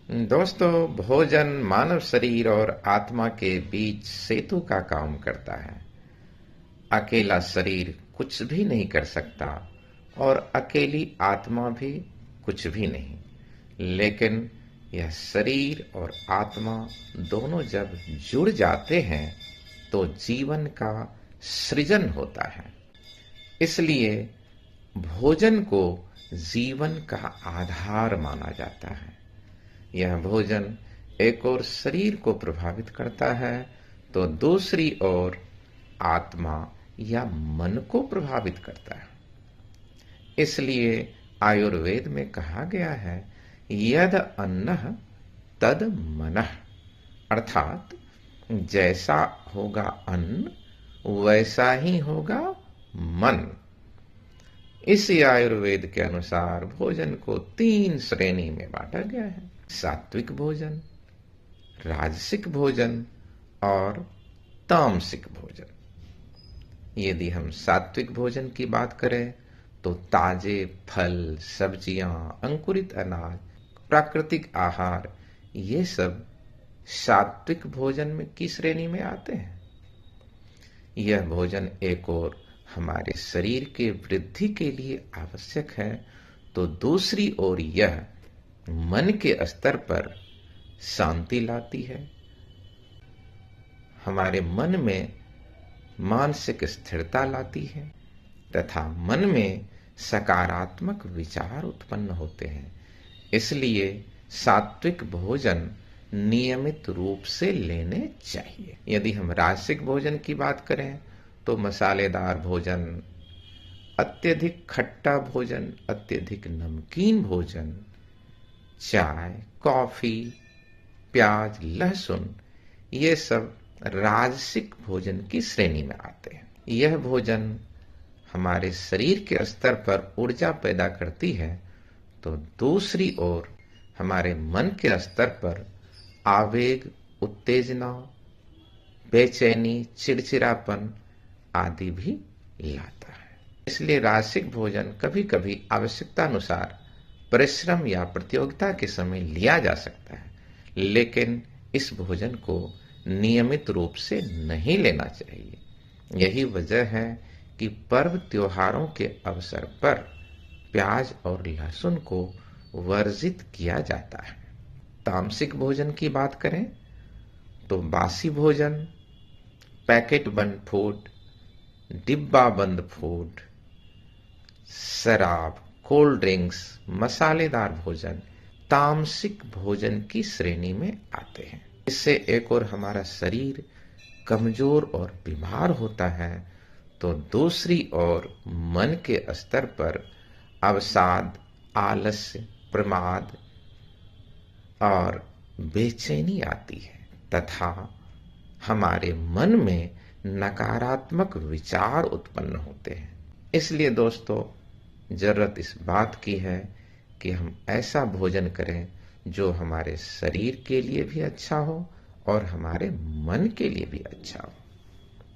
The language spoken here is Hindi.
दोस्तों, भोजन मानव शरीर और आत्मा के बीच सेतु का काम करता है। अकेला शरीर कुछ भी नहीं कर सकता और अकेली आत्मा भी कुछ भी नहीं। लेकिन यह शरीर और आत्मा दोनों जब जुड़ जाते हैं तो जीवन का सृजन होता है। इसलिए भोजन को जीवन का आधार माना जाता है। यह भोजन एक ओर शरीर को प्रभावित करता है तो दूसरी ओर आत्मा या मन को प्रभावित करता है। इसलिए आयुर्वेद में कहा गया है, यद अन्नः तद मनः, अर्थात जैसा होगा अन्न वैसा ही होगा मन। इसी आयुर्वेद के अनुसार भोजन को 3 श्रेणी में बांटा गया है: सात्विक भोजन, राजसिक भोजन और तामसिक भोजन। यदि हम सात्विक भोजन की बात करें तो ताजे फल, सब्जियां, अंकुरित अनाज, प्राकृतिक आहार, ये सब सात्विक भोजन में की श्रेणी में आते हैं। यह भोजन एक ओर हमारे शरीर के वृद्धि के लिए आवश्यक है तो दूसरी ओर यह मन के स्तर पर शांति लाती है, हमारे मन में मानसिक स्थिरता लाती है तथा मन में सकारात्मक विचार उत्पन्न होते हैं। इसलिए सात्विक भोजन नियमित रूप से लेने चाहिए। यदि हम राजसिक भोजन की बात करें तो मसालेदार भोजन, अत्यधिक खट्टा भोजन, अत्यधिक नमकीन भोजन, चाय, कॉफी, प्याज, लहसुन, ये सब राजसिक भोजन की श्रेणी में आते हैं। यह भोजन हमारे शरीर के स्तर पर ऊर्जा पैदा करती है तो दूसरी ओर हमारे मन के स्तर पर आवेग, उत्तेजना, बेचैनी, चिड़चिड़ापन आदि भी लाता है। इसलिए राजसिक भोजन कभी कभी आवश्यकतानुसार परिश्रम या प्रतियोगिता के समय लिया जा सकता है, लेकिन इस भोजन को नियमित रूप से नहीं लेना चाहिए। यही वजह है कि पर्व त्योहारों के अवसर पर प्याज और लहसुन को वर्जित किया जाता है। तामसिक भोजन की बात करें तो बासी भोजन, पैकेट बंद फूड, डिब्बा बंद फूड, शराब, कोल्ड ड्रिंक्स, मसालेदार भोजन तामसिक भोजन की श्रेणी में आते हैं। इससे एक और हमारा शरीर कमजोर और बीमार होता है तो दूसरी ओर मन के स्तर पर अवसाद, आलस्य, प्रमाद और बेचैनी आती है तथा हमारे मन में नकारात्मक विचार उत्पन्न होते हैं। इसलिए दोस्तों, जरूरत इस बात की है कि हम ऐसा भोजन करें जो हमारे शरीर के लिए भी अच्छा हो और हमारे मन के लिए भी अच्छा हो।